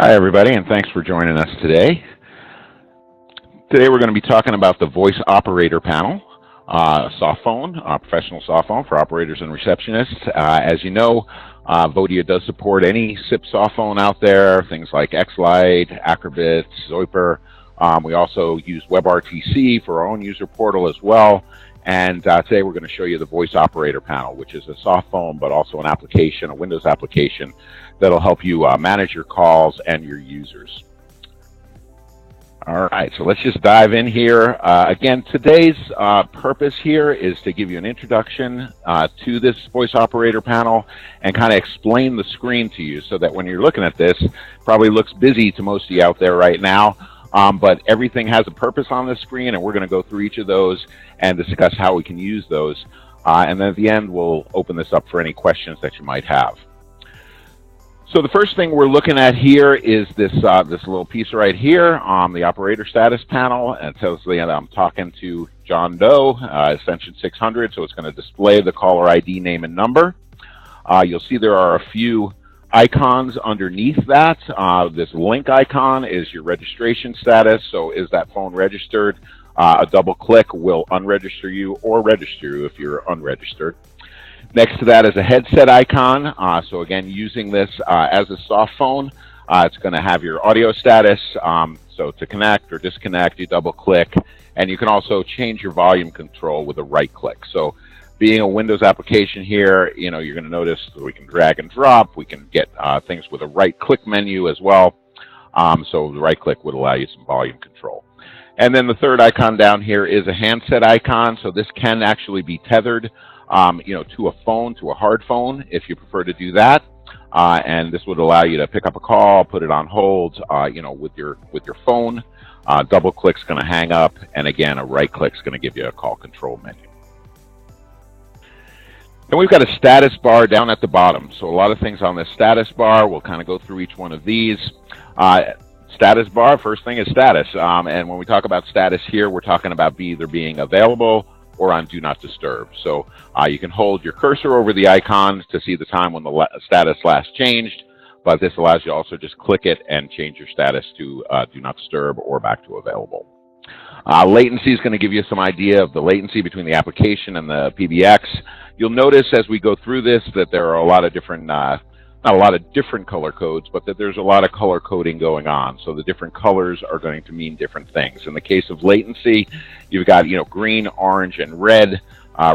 Hi, everybody, and thanks for joining us today. Today we're going to be talking about the voice operator panel, soft phone, professional soft phone for operators and receptionists. As you know, Vodia does support any SIP soft phone out there, things like X-Lite, Acrobit, Zoiper. We also use WebRTC for our own user portal as well. And today we're going to show you the voice operator panel, which is a soft phone, but also an application, a Windows application, that'll help you manage your calls and your users. All right, so let's just dive in here. Again, today's purpose here is to give you an introduction to this voice operator panel and kind of explain the screen to you so that when you're looking at this, it probably looks busy to most of you out there right now. But everything has a purpose on the screen, and we're going to go through each of those and discuss how we can use those. And then at the end, we'll open this up for any questions that you might have. So the first thing we're looking at here is this this little piece right here on the operator status panel, and it tells me that I'm talking to John Doe, extension 600, so it's going to display the caller ID name and number. You'll see there are a few icons underneath that. This link icon is your registration status, so is that phone registered? A double click will unregister you or register you if you're unregistered. Next to that is a headset icon. So again, using this as a soft phone, it's going to have your audio status. So to connect or disconnect, you double click, and you can also change your volume control with a right click. So being a Windows application here, you know, you're going to notice that we can drag and drop. We can get things with a right click menu as well. So the right click would allow you some volume control. And then the third icon down here is a handset icon. So this can actually be tethered you know, to a phone, to a hard phone, if you prefer to do that. And this would allow you to pick up a call, put it on hold, you know, with your phone. Double click's going to hang up, and again, a right click's going to give you a call control menu. Then we've got a status bar down at the bottom. So a lot of things on this status bar. We'll kind of go through each one of these. Status bar, first thing is status. And when we talk about status here, we're talking about either being available or on Do Not Disturb. So you can hold your cursor over the icon to see the time when the status last changed, but this allows you to also just click it and change your status to Do Not Disturb or back to available. Latency is going to give you some idea of the latency between the application and the PBX. You'll notice as we go through this that there are a lot of different, not a lot of different color codes, but that there's a lot of color coding going on. So the different colors are going to mean different things. In the case of latency, you've got, you know, green, orange, and red.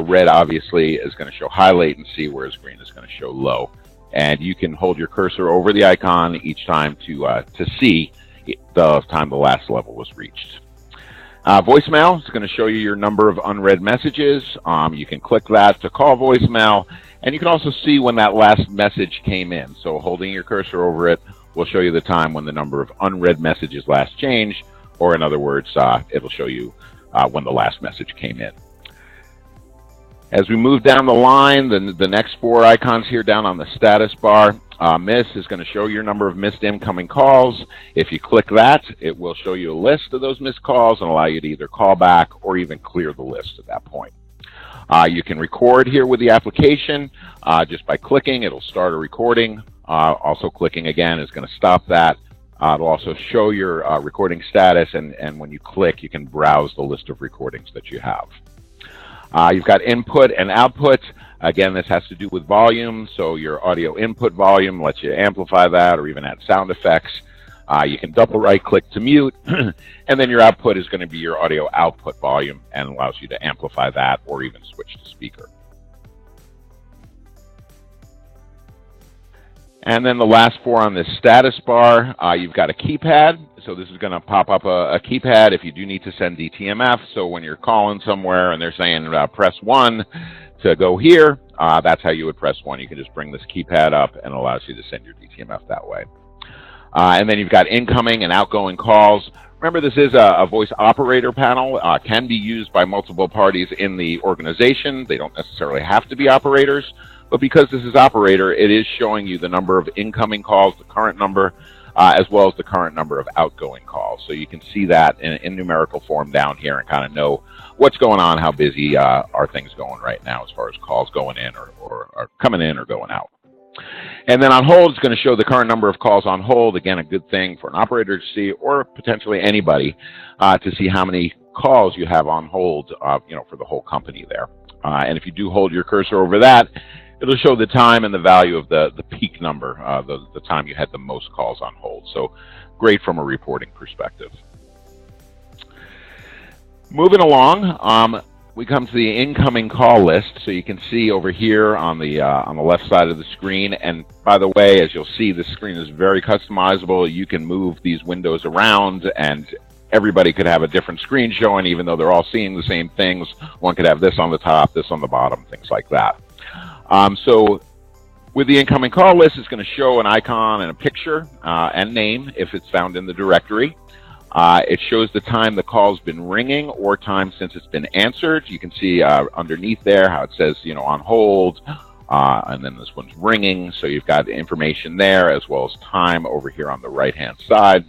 Red obviously is going to show high latency, whereas green is going to show low. And you can hold your cursor over the icon each time to see the time the last level was reached. Voicemail is going to show you your number of unread messages. You can click that to call voicemail, and you can also see when that last message came in. So holding your cursor over it will show you the time when the number of unread messages last changed, or in other words, it'll show you when the last message came in. As we move down the line, the next four icons here down on the status bar, miss is going to show your number of missed incoming calls. If you click that, it will show you a list of those missed calls and allow you to either call back or even clear the list at that point. You can record here with the application just by clicking. It'll start a recording. Also clicking again is going to stop that. It'll also show your recording status, and when you click, you can browse the list of recordings that you have. You've got input and output. Again, this has to do with volume, so your audio input volume lets you amplify that or even add sound effects. You can double right click to mute, and then your output is going to be your audio output volume and allows you to amplify that or even switch to speaker. And then the last four on this status bar, you've got a keypad. So this is going to pop up a keypad if you do need to send DTMF. So when you're calling somewhere and they're saying press 1 to go here, that's how you would press 1. You can just bring this keypad up and it allows you to send your DTMF that way. And then you've got incoming and outgoing calls. Remember, this is a voice operator panel. Can be used by multiple parties in the organization. They don't necessarily have to be operators. But because this is operator, it is showing you the number of incoming calls, the current number, as well as the current number of outgoing calls. So you can see that in numerical form down here and kind of know what's going on, how busy are things going right now as far as calls going in or coming in or going out. And then on hold, it's going to show the current number of calls on hold. Again, a good thing for an operator to see, or potentially anybody to see how many calls you have on hold, for the whole company there. And if you do hold your cursor over that, it'll show the time and the value of the peak number, the time you had the most calls on hold. So great from a reporting perspective. Moving along, we come to the incoming call list. So you can see over here on the left side of the screen. And by the way, as you'll see, this screen is very customizable. You can move these windows around, and everybody could have a different screen showing, even though they're all seeing the same things. One could have this on the top, this on the bottom, things like that. So with the incoming call list, it's going to show an icon and a picture and name if it's found in the directory. It shows the time the call's been ringing or time since it's been answered. You can see underneath there how it says, on hold, and then this one's ringing. So you've got information there as well as time over here on the right-hand side.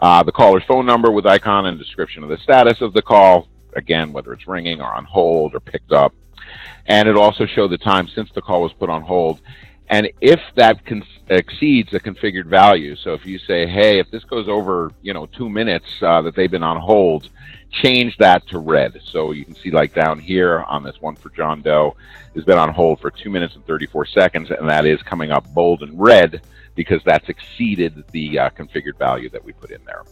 The caller's phone number with icon and description of the status of the call, again, whether it's ringing or on hold or picked up. And it also shows the time since the call was put on hold. And if that exceeds the configured value, so if you say, hey, if this goes over, 2 minutes that they've been on hold, change that to red. So you can see like down here on this one for John Doe, has been on hold for 2 minutes and 34 seconds, and that is coming up bold and red because that's exceeded the configured value that we put in there.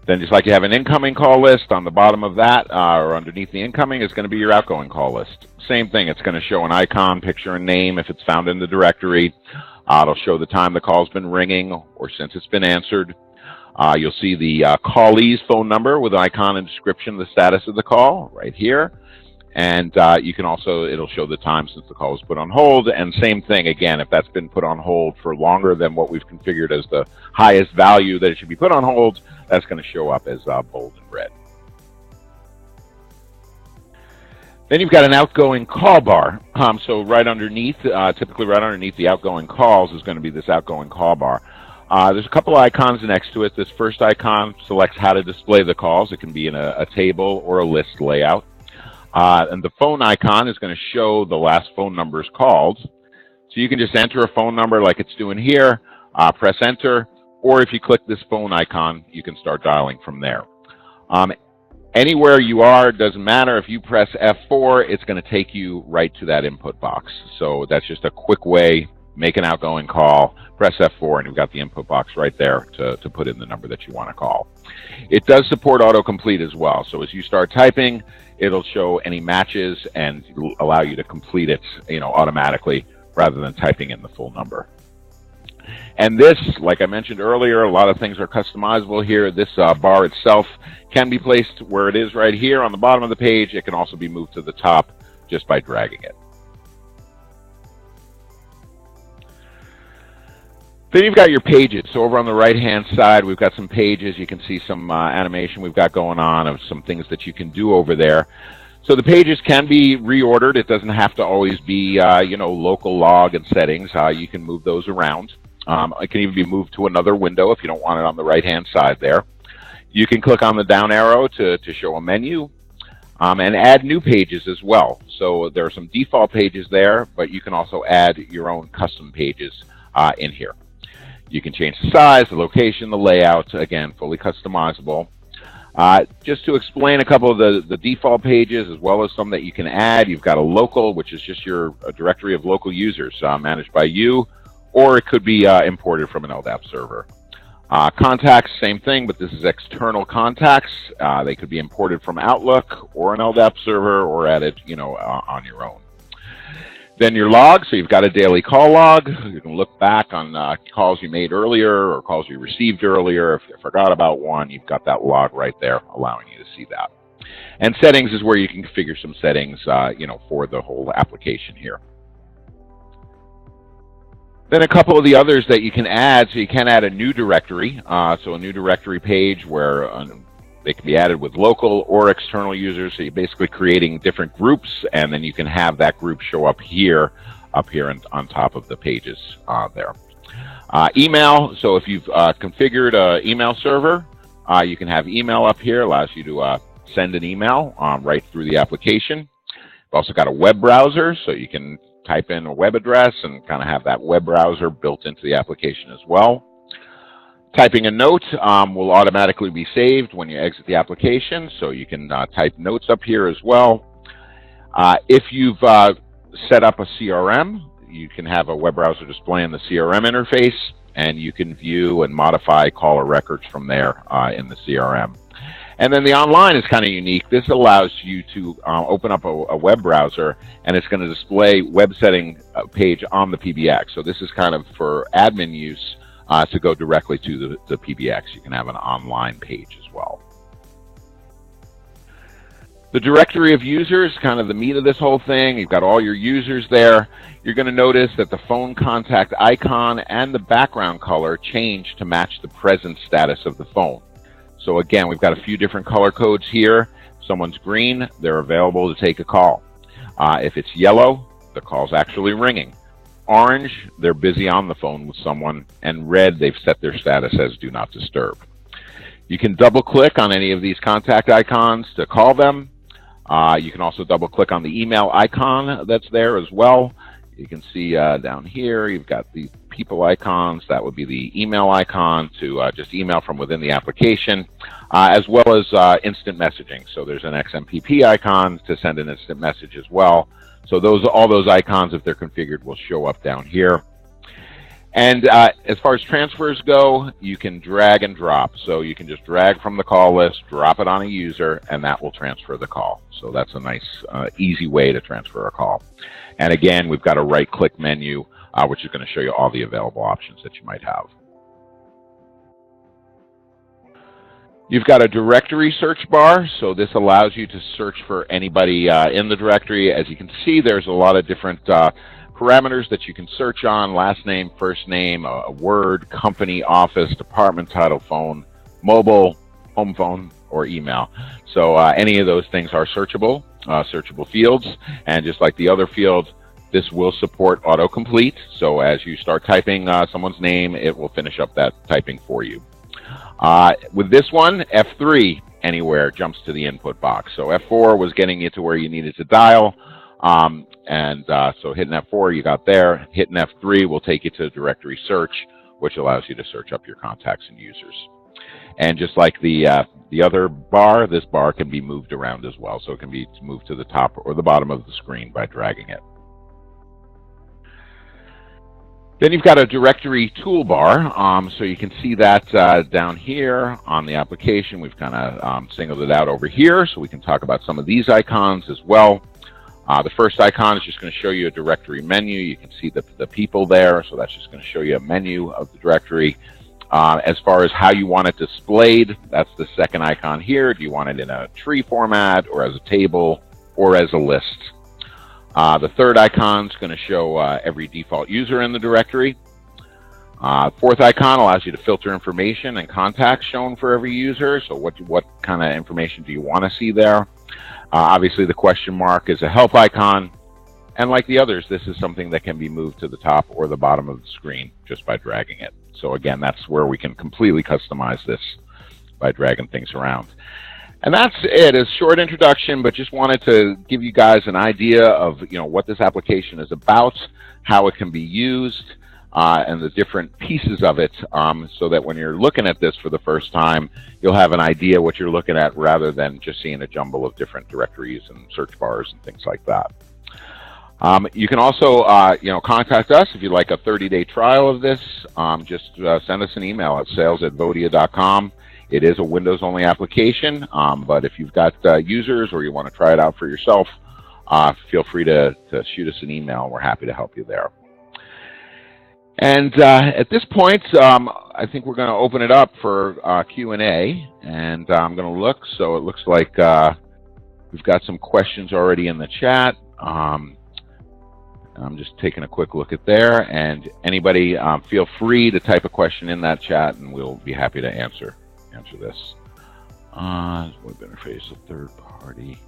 Then just like you have an incoming call list, on the bottom of that, or underneath the incoming, is going to be your outgoing call list. Same thing, it's going to show an icon, picture, and name if it's found in the directory. It'll show the time the call's been ringing or since it's been answered. You'll see the callee's phone number with an icon and description of the status of the call right here. And you can also, it'll show the time since the call was put on hold. And same thing, again, if that's been put on hold for longer than what we've configured as the highest value that it should be put on hold, that's going to show up as bold and red. Then you've got an outgoing call bar. So right underneath, typically right underneath the outgoing calls is going to be this outgoing call bar. There's a couple of icons next to it. This first icon selects how to display the calls. It can be in a table or a list layout. And the phone icon is going to show the last phone numbers called. So you can just enter a phone number like it's doing here, press enter, or if you click this phone icon, you can start dialing from there. Anywhere you are, doesn't matter. If you press F4, it's going to take you right to that input box. So that's just a quick way, make an outgoing call, press F4, and you've got the input box right there to put in the number that you want to call. It does support autocomplete as well. So as you start typing, it'll show any matches and allow you to complete it, automatically rather than typing in the full number. And this, like I mentioned earlier, a lot of things are customizable here. This bar itself can be placed where it is right here on the bottom of the page. It can also be moved to the top just by dragging it. Then you've got your pages. So over on the right-hand side, we've got some pages. You can see some animation we've got going on of some things that you can do over there. So the pages can be reordered. It doesn't have to always be, local log and settings. You can move those around. It can even be moved to another window if you don't want it on the right-hand side there. You can click on the down arrow to show a menu and add new pages as well. So there are some default pages there, but you can also add your own custom pages in here. You can change the size, the location, the layout, again, fully customizable. Just to explain a couple of the default pages as well as some that you can add, you've got a local, which is just a directory of local users managed by you, or it could be imported from an LDAP server. Contacts, same thing, but this is external contacts. They could be imported from Outlook or an LDAP server or added, on your own. Then your log, so you've got a daily call log. You can look back on calls you made earlier or calls you received earlier. If you forgot about one, you've got that log right there allowing you to see that. And settings is where you can configure some settings, for the whole application here. Then a couple of the others that you can add, so you can add a new directory. So a new directory page where they can be added with local or external users. So you're basically creating different groups, and then you can have that group show up here and on top of the pages there. Email, so if you've configured an email server, you can have email up here, allows you to send an email right through the application. You've also got a web browser, so you can type in a web address and kind of have that web browser built into the application as well. Typing a note will automatically be saved when you exit the application, so you can type notes up here as well. If you've set up a CRM, you can have a web browser display in the CRM interface, and you can view and modify caller records from there in the CRM. And then the online is kind of unique. This allows you to open up a web browser, and it's going to display web setting page on the PBX. So this is kind of for admin use to go directly to the PBX. You can have an online page as well. The directory of users, kind of the meat of this whole thing. You've got all your users there. You're going to notice that the phone contact icon and the background color change to match the present status of the phone. So again, we've got a few different color codes here. If someone's green, they're available to take a call. If it's yellow, the call's actually ringing. Orange, they're busy on the phone with someone. And red, they've set their status as do not disturb. You can double click on any of these contact icons to call them. You can also double click on the email icon that's there as well. You can see down here, you've got the people icons. That would be the email icon to just email from within the application, as well as instant messaging. So there's an XMPP icon to send an instant message as well. So all those icons, if they're configured, will show up down here. And as far as transfers go, you can drag and drop. So you can just drag from the call list, drop it on a user, and that will transfer the call. So that's a nice, easy way to transfer a call. And again, we've got a right-click menu, which is going to show you all the available options that you might have. You've got a directory search bar, so this allows you to search for anybody in the directory. As you can see, there's a lot of different parameters that you can search on: last name, first name, a word, company, office, department, title, phone, mobile, home phone, or email. So any of those things are searchable fields. And just like the other fields, this will support autocomplete. So as you start typing someone's name, it will finish up that typing for you. With this one, F3 anywhere jumps to the input box. So F4 was getting you to where you needed to dial. So hitting F4, you got there. Hitting F3 will take you to directory search, which allows you to search up your contacts and users. And just like the other bar, this bar can be moved around as well. So it can be moved to the top or the bottom of the screen by dragging it. Then you've got a directory toolbar, so you can see that down here on the application. We've kind of singled it out over here, so we can talk about some of these icons as well. The first icon is just going to show you a directory menu. You can see the people there, so that's just going to show you a menu of the directory. As far as how you want it displayed, that's the second icon here. Do you want it in a tree format, or as a table, or as a list? The third icon is going to show every default user in the directory. Fourth icon allows you to filter information and contacts shown for every user. So what kind of information do you want to see there? Obviously, the question mark is a help icon. And like the others, this is something that can be moved to the top or the bottom of the screen just by dragging it. So again, that's where we can completely customize this by dragging things around. And that's it. It's a short introduction, but just wanted to give you guys an idea of what this application is about, how it can be used, and the different pieces of it, so that when you're looking at this for the first time, you'll have an idea what you're looking at rather than just seeing a jumble of different directories and search bars and things like that. You can also contact us if you'd like a 30-day trial of this. Just send us an email at sales@vodia.com. It is a Windows-only application, but if you've got users or you want to try it out for yourself, feel free to shoot us an email. We're happy to help you there. And at this point, I think we're going to open it up for Q&A, and I'm going to look. So it looks like we've got some questions already in the chat. I'm just taking a quick look at there, and anybody feel free to type a question in that chat, and we'll be happy to answer this. Web interface, a third party.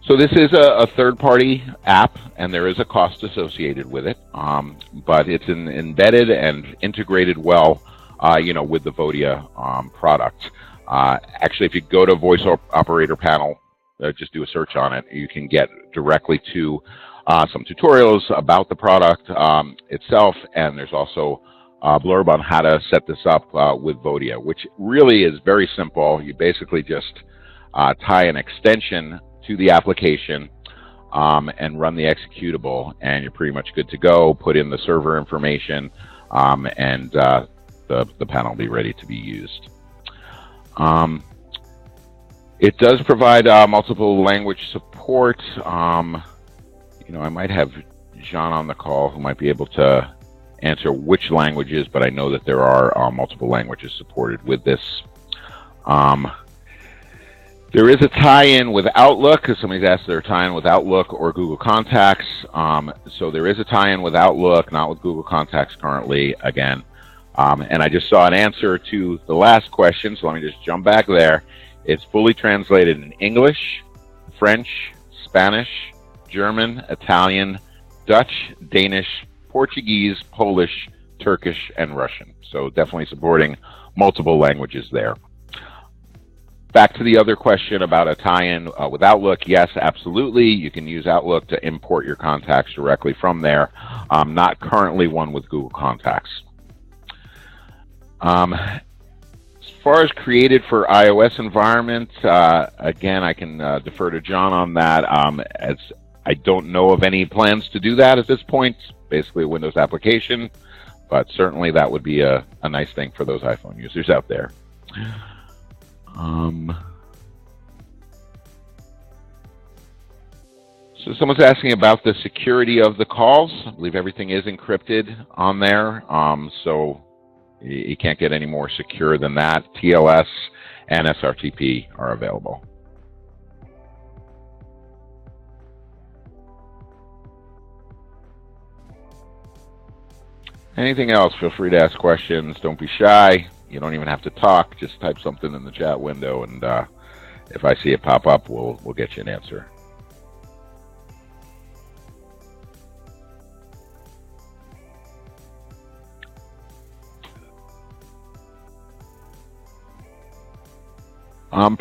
So this is a third-party app, and there is a cost associated with it, but it's embedded and integrated well, with the Vodia product. Actually, if you go to Voice Operator Panel, just do a search on it, you can get directly to some tutorials about the product itself, and there's also a blurb on how to set this up with Vodia, which really is very simple. You basically just tie an extension to the application and run the executable, and you're pretty much good to go. Put in the server information, and the panel will be ready to be used. It does provide multiple language support. You know, I might have Jean on the call who might be able to answer which languages, but I know that there are multiple languages supported with this. There is a tie-in with Outlook, because somebody's asked their tie-in with Outlook or Google Contacts. So there is a tie-in with Outlook, not with Google Contacts currently, again. And I just saw an answer to the last question, so let me just jump back there. It's fully translated in English, French, Spanish, German, Italian, Dutch, Danish, Portuguese, Polish, Turkish, and Russian. So definitely supporting multiple languages there. Back to the other question about a tie-in with Outlook. Yes, absolutely. You can use Outlook to import your contacts directly from there. Not currently one with Google Contacts. As far as created for iOS environment, again, I can defer to John on that, as I don't know of any plans to do that at this point. Basically a Windows application, but certainly that would be a nice thing for those iPhone users out there. So someone's asking about the security of the calls. I believe everything is encrypted on there, so you can't get any more secure than that. TLS and SRTP are available. Anything else, feel free to ask questions. Don't be shy. You don't even have to talk. Just type something in the chat window, and if I see it pop up, we'll get you an answer.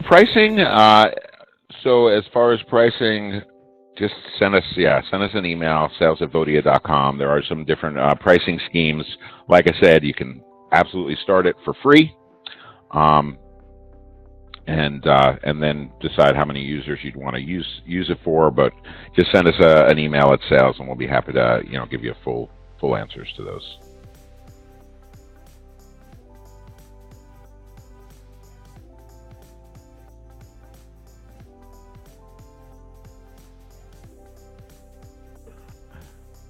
Pricing, so as far as pricing, just send us an email, sales@vodia.com. There are some different pricing schemes. Like I said, you can absolutely start it for free, and then decide how many users you'd want to use it for. But just send us an email at sales, and we'll be happy to give you full answers to those.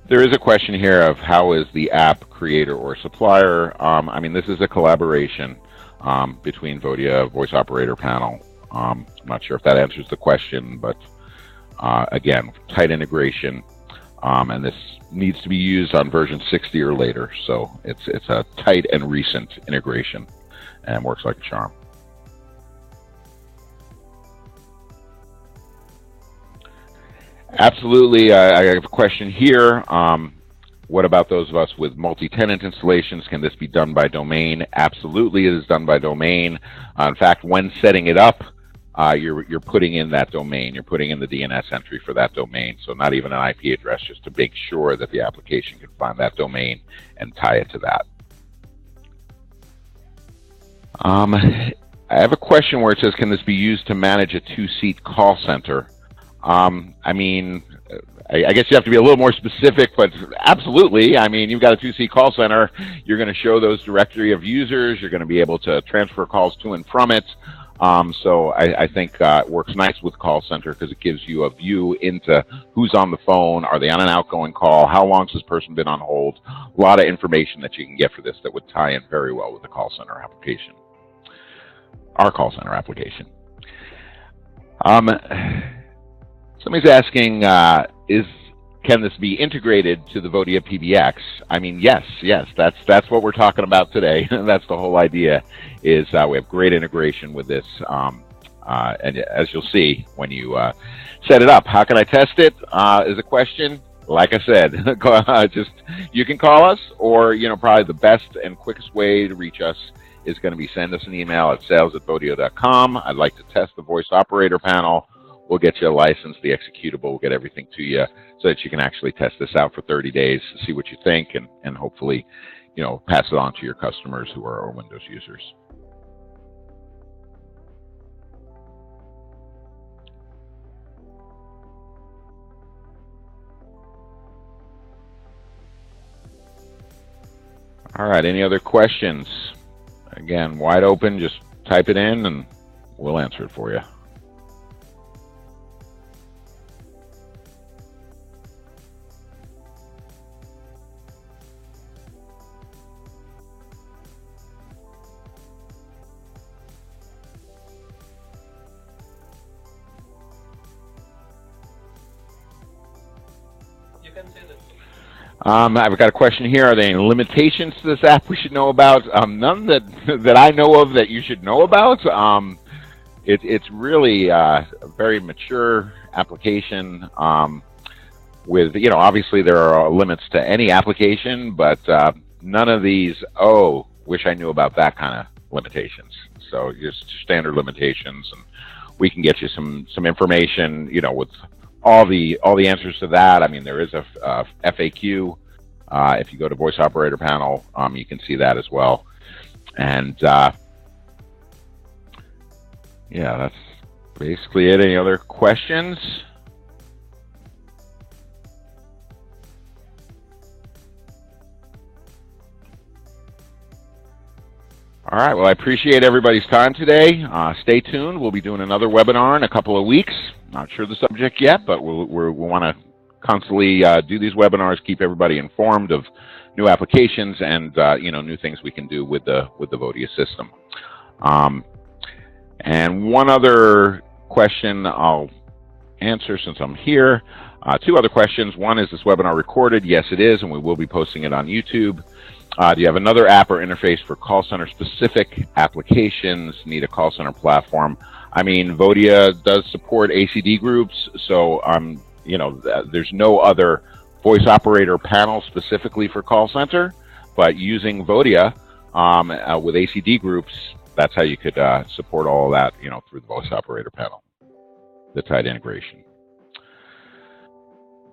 There is a question here of how is the app creator or supplier. I mean, this is a collaboration between Vodia Voice Operator Panel. I'm not sure if that answers the question, but again, tight integration, and this needs to be used on version 60 or later. So it's a tight and recent integration, and works like a charm. Absolutely. I have a question here. What about those of us with multi-tenant installations? Can this be done by domain? Absolutely, it is done by domain. In fact, when setting it up, you're putting in that domain. You're putting in the DNS entry for that domain. So not even an IP address, just to make sure that the application can find that domain and tie it to that. I have a question where it says, can this be used to manage a 2-seat call center? I mean, I guess you have to be a little more specific, but absolutely. I mean, you've got a 2-seat call center. You're going to show those directory of users. You're going to be able to transfer calls to and from it. So I think it works nice with call center because it gives you a view into who's on the phone. Are they on an outgoing call? How long has this person been on hold? A lot of information that you can get for this that would tie in very well with the call center application, our call center application. Somebody's asking, can this be integrated to the Vodia PBX? I mean, yes, that's what we're talking about today. That's the whole idea, is we have great integration with this. And as you'll see when you set it up. How can I test it is a question. Like I said, just you can call us, or probably the best and quickest way to reach us is going to be send us an email at sales@vodia.com. I'd like to test the voice operator panel. we'll get you a license, the executable, we'll get everything to you so that you can actually test this out for 30 days, see what you think, and hopefully, you know, pass it on to your customers who are our Windows users. All right, any other questions? Again, wide open, just type it in and we'll answer it for you. You can say that. I've got a question here. Are there any limitations to this app we should know about? None that I know of that you should know about. It's really a very mature application with, you know, obviously there are limits to any application, but none of these, oh, wish I knew about that kind of limitations. So just standard limitations, and we can get you some information, you know, with all the answers to that. I mean, there is a FAQ. If you go to Voice Operator Panel, you can see that as well. And yeah, that's basically it. Any other questions? All right, well, I appreciate everybody's time today. Stay tuned. We'll be doing another webinar in a couple of weeks. Not sure the subject yet, but we want to constantly do these webinars, keep everybody informed of new applications and you know, new things we can do with the Vodia system. And one other question I'll answer since I'm here. Two other questions. One, is this webinar recorded? Yes, it is, and we will be posting it on YouTube. Do you have another app or interface for call center specific applications? Need a call center platform? I mean, Vodia does support ACD groups, so you know, there's no other voice operator panel specifically for call center, but using Vodia with ACD groups, that's how you could support all of that, you know, through the voice operator panel, the tight integration.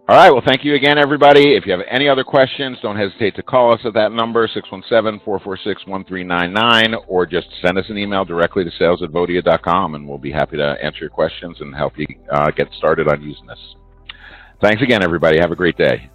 All right, well, thank you again, everybody. If you have any other questions, don't hesitate to call us at that number, 617-446-1399, or just send us an email directly to sales@vodia.com, and we'll be happy to answer your questions and help you get started on using this. Thanks again, everybody. Have a great day.